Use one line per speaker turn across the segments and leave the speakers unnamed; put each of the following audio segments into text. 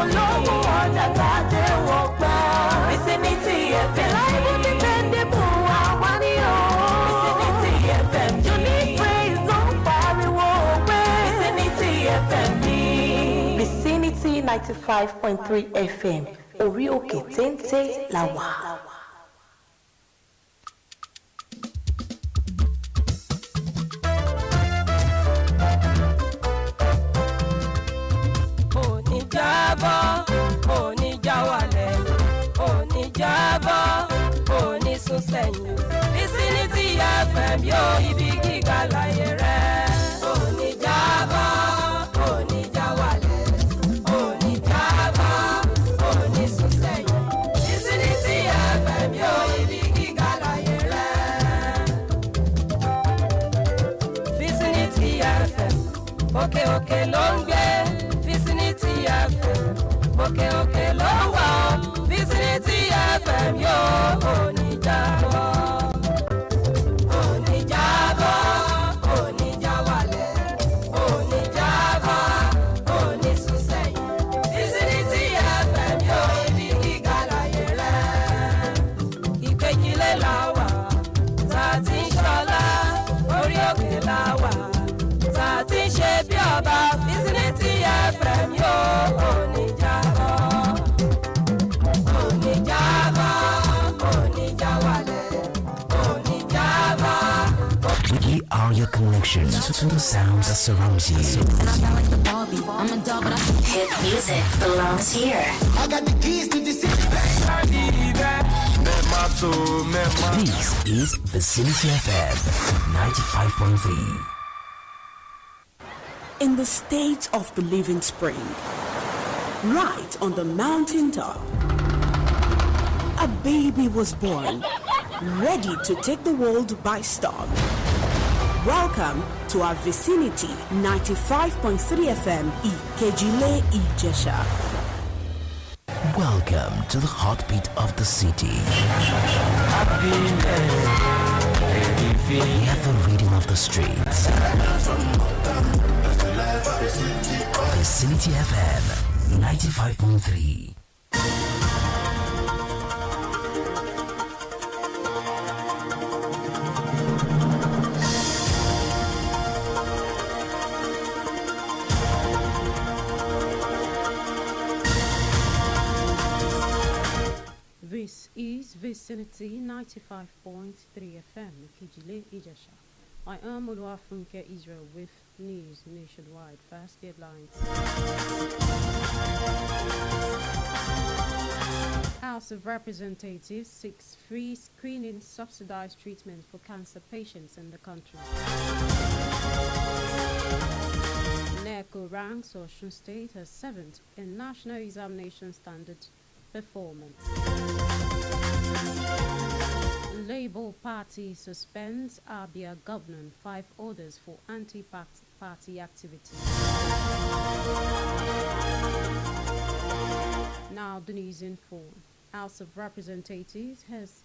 olówó ọjà tàdé wọ̀gbà. Vicinity FM. Reliable dependable àwa ni o. Vicinity FM ní. Unique praise ló ń pariwo pé. Vicinity FM ní. Vicinity 95.3 FM orí òkè téńté la wà.
Sún sẹ́yìn Vicinity FM yóò ibi gíga láyé rẹ̀. Òní jábọ́, òní já wálẹ̀, òní jábọ́, òní sún sẹ́yìn Vicinity FM yóò ibi gíga láyé rẹ̀. Vicinity FM òkè òkè ló ń gbé. Vicinity FM òkè òkè ló ń wà. Vicinity FM yóò òní. Vicinity FM yóò òní jábọ́, òní jábọ́, òní já wálẹ̀, òní jábọ́.
We are your connection to the sounds that surround you.
And I sound like the Barbie. I'm a doll, but I
hit music belongs here.
I got the keys to the city.
This is Vicinity FM 95.3.
In the state of the living spring, right on the mountain top, a baby was born, ready to take the world by storm. Welcome to our Vicinity 95.3 FM Ikejile Ijesha.
Welcome to the heartbeat of the city. We have the rhythm of the streets. Vicinity FM 95.3.
This is Vicinity 95.3 FM, Ikejile Ijesha. I am Oluwafunke Israel with news nationwide. First headlines. House of Representatives seeks free screening subsidized treatment for cancer patients in the country. NECO ranks Osun State as 7th in National Examination Standard performance. Labour Party suspends Abia Governor 5 orders for anti-party activity. Now the news in full. House of Representatives has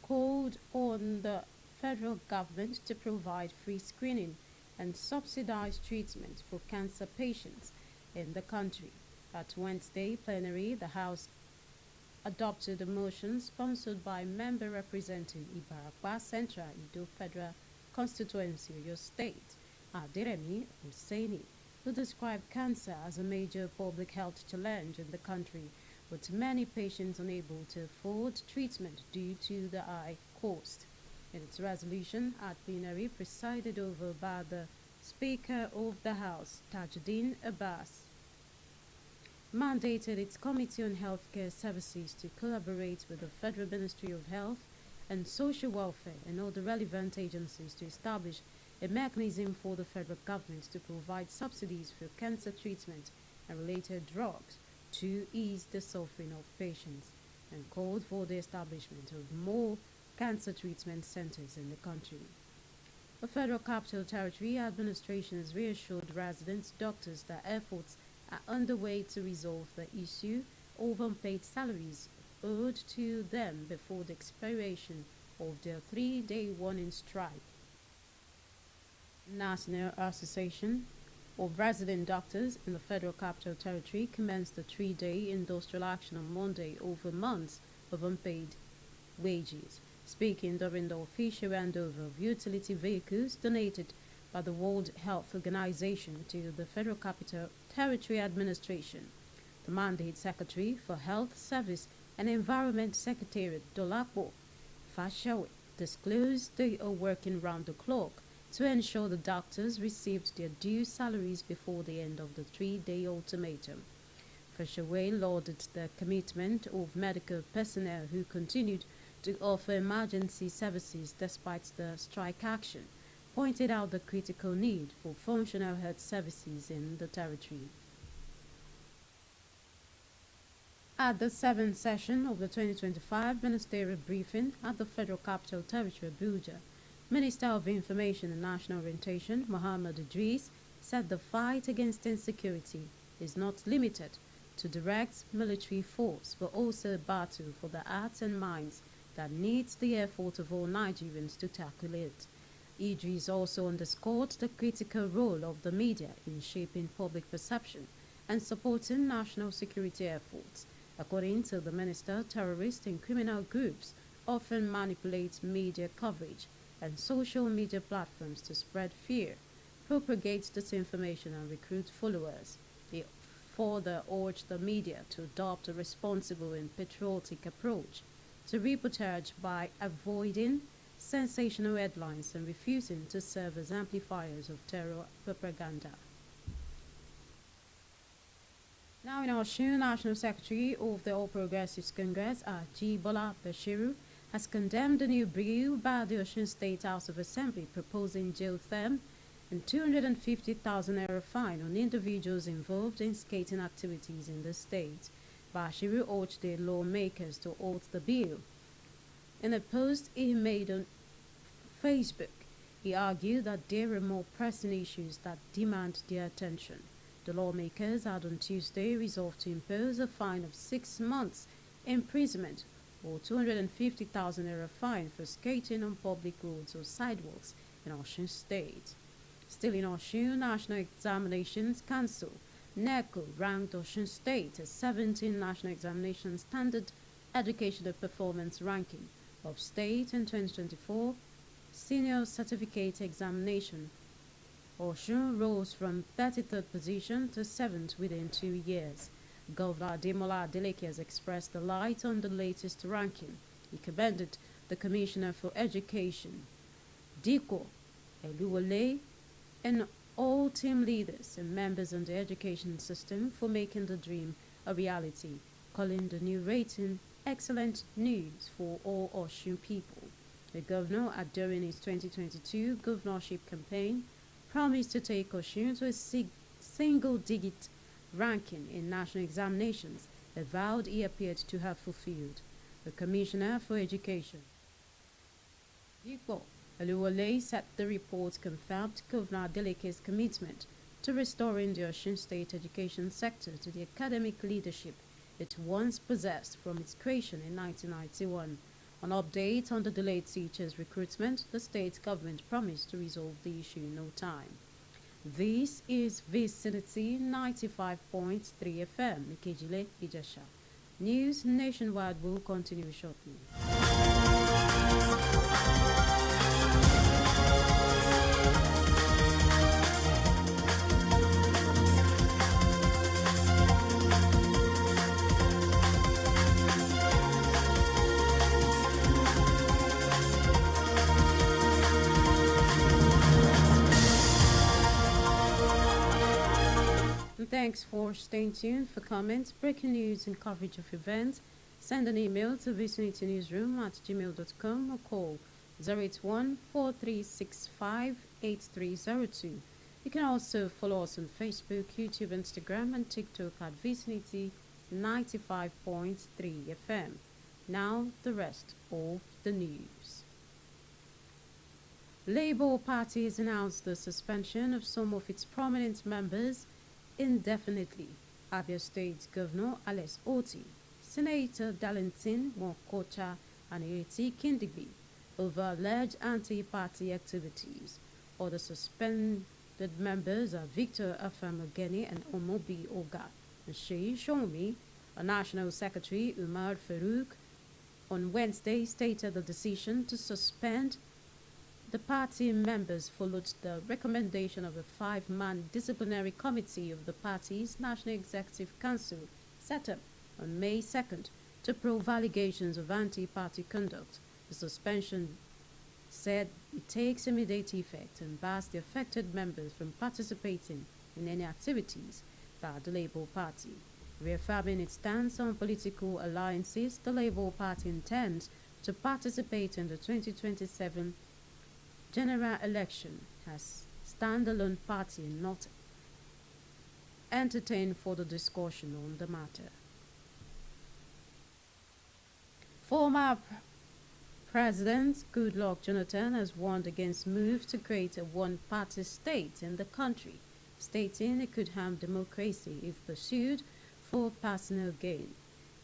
called on the federal government to provide free screening and subsidized treatment for cancer patients in the country. At Wednesday plenary, the House adopted a motion sponsored by member representing Ibarapa Central Ido Federal Constituency, Oyo State, Aderemi Hussaini, who described cancer as a major public health challenge in the country, with many patients unable to afford treatment due to the high cost. In its resolution at plenary presided over by the Speaker of the House, Tajuddin Abbas, mandated its Committee on Healthcare Services to collaborate with the Federal Ministry of Health and Social Welfare and all the relevant agencies to establish a mechanism for the federal government to provide subsidies for cancer treatment and related drugs to ease the suffering of patients, and called for the establishment of more cancer treatment centers in the country. The Federal Capital Territory Administration has reassured residents, doctors that efforts are underway to resolve the issue of unpaid salaries owed to them before the expiration of their 3-day warning strike. National Association of resident doctors in the Federal Capital Territory commenced a 3-day industrial action on Monday over months of unpaid wages. Speaking during the official handover of utility vehicles donated by the World Health Organization to the Federal Capital Territory Administration, the Mandate Secretary for Health Service and Environment Secretariat Dolapo Fashawe disclosed they are working round the clock to ensure the doctors received their due salaries before the end of the 3-day ultimatum. Fashawe lauded the commitment of medical personnel who continued to offer emergency services despite the strike action, pointed out the critical need for functional health services in the territory. At the 7th session of the 2025 ministerial briefing at the Federal Capital Territory, Abuja, Minister of Information and National Orientation, Mohammed Idris, said the fight against insecurity is not limited to direct military force, but also a battle for the hearts and minds that needs the effort of all Nigerians to tackle it. Idris also underscored the critical role of the media in shaping public perception and supporting national security efforts. According to the minister, terrorist and criminal groups often manipulate media coverage and social media platforms to spread fear, propagate disinformation, and recruit followers. He further urged the media to adopt a responsible and patriotic approach to reportage by avoiding sensational headlines and refusing to serve as amplifiers of terror propaganda. Now in Osun, National Secretary of the All Progressives Congress, Ajibola Bashiru, has condemned a new bill by the Osun State House of Assembly proposing jail term and 250,000 naira fine on individuals involved in skating activities in the state. Bashiru urged the lawmakers to halt the bill. In a post he made on Facebook, he argued that there are more pressing issues that demand their attention. The lawmakers had on Tuesday resolved to impose a fine of 6 months imprisonment or 250,000 naira fine for skating on public roads or sidewalks in Osun State. Still in Osun, National Examinations Council NECO ranked Osun State as 17th National Examination Standard Educational Performance Ranking of State in 2024 Senior Certificate Examination. Osun rose from 33rd position to 7th within 2 years. Governor Ademola Adeleke has expressed delight on the latest ranking. He commended the Commissioner for Education, Diko Eluwole, and all team leaders and members in the education system for making the dream a reality, calling the new rating excellent news for all Osun people. The governor, during his 2022 governorship campaign, promised to take Osun to a single-digit ranking in national examinations, a vow he appeared to have fulfilled. The Commissioner for Education, Diko Eluwole, said the report confirmed Governor Adeleke's commitment to restoring the Osun State education sector to the academic leadership it once possessed from its creation in 1991. An update on the delayed teachers' recruitment, the state government promised to resolve the issue in no time. This is Vicinity 95.3 FM, Ikejile, Ijesha. News nationwide will continue shortly. Thanks for staying tuned. For comments, breaking news, and coverage of events, send an email to vicinitynewsroom@gmail.com or call 081-4365-8302. You can also follow us on Facebook, YouTube, Instagram, and TikTok at Vicinity 95.3 FM. Now, the rest of the news. Labour Party has announced the suspension of some of its prominent members indefinitely. Abia State Governor Alex Oti, Senator Darlington Nwokocha, and Ireti Kindigbe over alleged anti-party activities. Others suspended Elected members are Victor Afamogeni and Omobi Oga. Sheyi Shomi, a national secretary, Umar Farouk, on Wednesday stated the decision to suspend the party members followed the recommendation of a 5-man disciplinary committee of the party's National Executive Council set up on May 2nd to probe allegations of anti-party conduct. The suspension said it takes immediate effect and bars the affected members from participating in any activities by the Labour Party. Reaffirming its stance on political alliances, the Labour Party intends to participate in the 2027 general election as standalone party and not entertain further discussion on the matter. Former President Goodluck Jonathan has warned against moves to create a one-party state in the country, stating it could harm democracy if pursued for personal gain.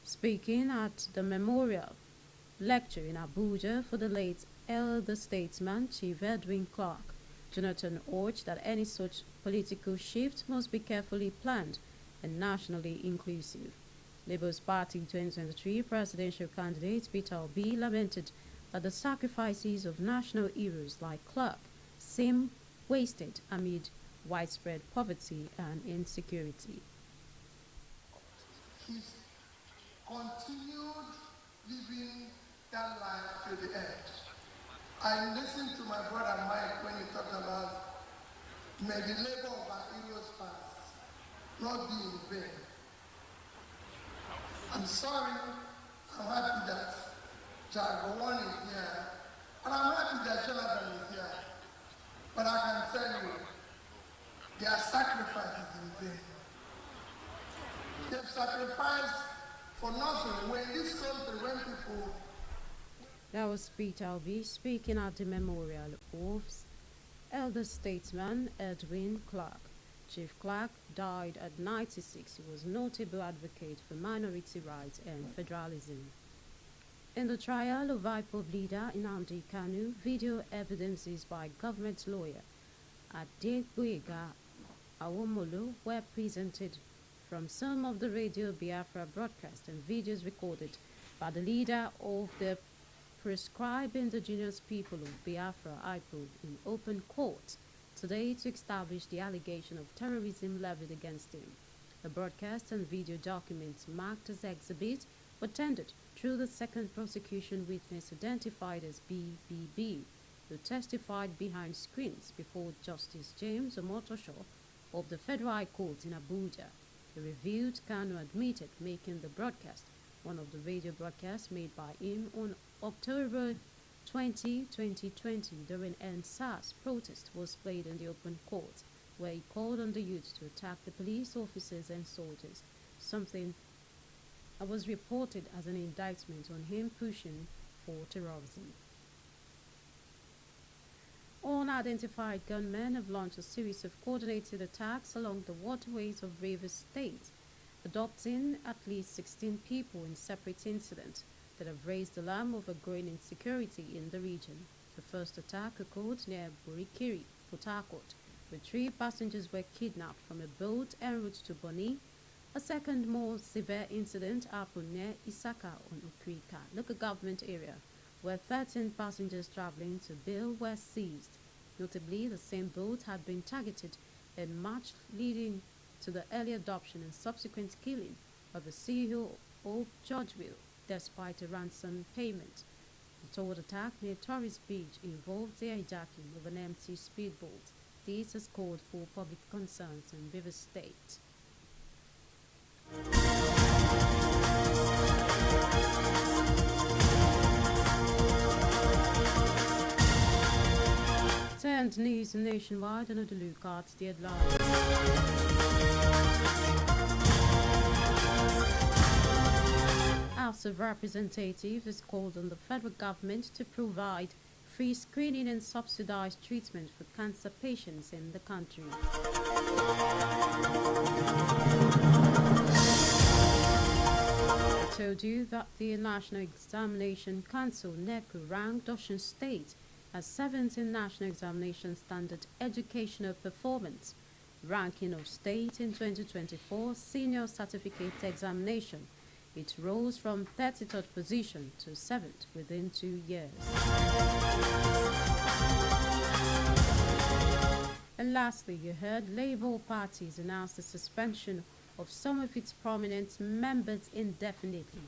Speaking at the memorial lecture in Abuja for the late elder statesman Chief Edwin Clark, Jonathan urged that any such political shift must be carefully planned and nationally inclusive. Labour's Party 2023 presidential candidate Peter Obi lamented that the sacrifices of national heroes like Clark seem wasted amid widespread poverty and insecurity.
He's continued living that life to the end. I listened to my brother Mike when he talked about may the labor of our heroes past not be in vain. I'm sorry, I'm happy that Jagawan is here, and I'm happy that Jonathan is here. But I can tell you, their sacrifice is in vain. They've sacrificed for nothing. When this country, when people...
That was Peter Obi speaking at the memorial of elder statesman Edwin Clark. Chief Clark died at 96. He was a notable advocate for minority rights and federalism. In the trial of IPOB leader Nnamdi Kanu, video evidences by government lawyer Adegboyega Awomolo were presented from some of the Radio Biafra broadcasts and videos recorded by the leader of the proscribed indigenous people of Biafra IPOB in open court today to establish the allegation of terrorism levied against him. The broadcast and video documents marked as exhibit were tendered through the second prosecution witness identified as BBB, who testified behind screens before Justice James Omotosho of the Federal High Court in Abuja. The reviewed Kanu admitted making the broadcast, one of the radio broadcasts made by him on October 20, 2020 during NSAS protest was played in the open court, where he called on the youth to attack the police officers and soldiers, something that was reported as an indictment on him pushing for terrorism. Unidentified gunmen have launched a series of coordinated attacks along the waterways of Rivers State, adopting at least 16 people in separate incidents that have raised alarm over growing insecurity in the region. The first attack occurred near Burikiri, Port Harcourt, where 3 passengers were kidnapped from a boat en route to Bonny. A second, more severe incident happened near Isaka on Okrika, local government area, where 13 passengers traveling to Bill were seized. Notably, the same boat had been targeted in March, leading to the early adoption and subsequent killing of the CEO of Georgeville, despite a ransom payment. The third attack near Torres Beach involved the hijacking of an empty speedboat. This has called for public concerns in Rivers State. And news nationwide, another look at the headlines. House of Representatives has called on the federal government to provide free screening and subsidized treatment for cancer patients in the country. I told you that the National Examination Council, NECO, ranked Osun State as 17th National Examination Standard Educational Performance Ranking of State in 2024 Senior Certificate Examination. It rose from 33rd position to 7th within 2 years. And lastly, you heard Labour parties announce the suspension of some of its prominent members indefinitely.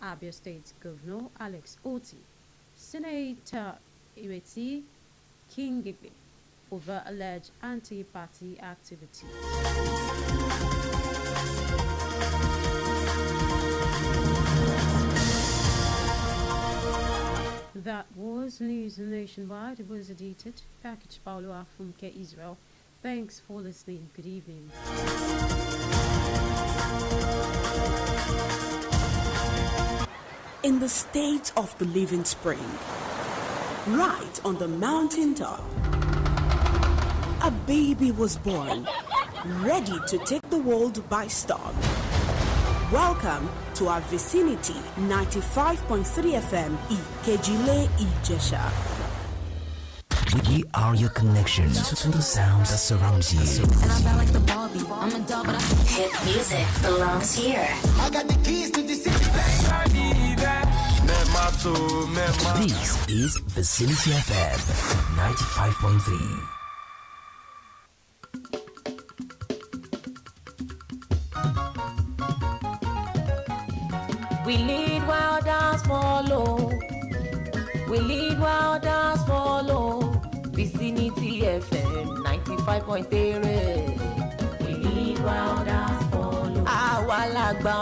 Abia State Governor Alex Oti, Senator Ireti Kingibe, over alleged anti-party activities. That was News Nationwide. It was edited. Package Paulo Afumke Israel. Thanks for listening. Good evening.
In the state of the living spring, right on the mountain top, a baby was born, ready to take the world by storm. Welcome to our vicinity 95.3 FM Ikejile Ijesha.
We are your connection to the sounds that surrounds you.
And I felt like the Barbie. I'm a doll, but I
Hit music belongs here.
I got the keys to the city.
This is Vicinity FM 95.3.
We lead while others follow. We lead while others follow. Vicinity FM 95.3. We lead while others follow. Àwa làgbà.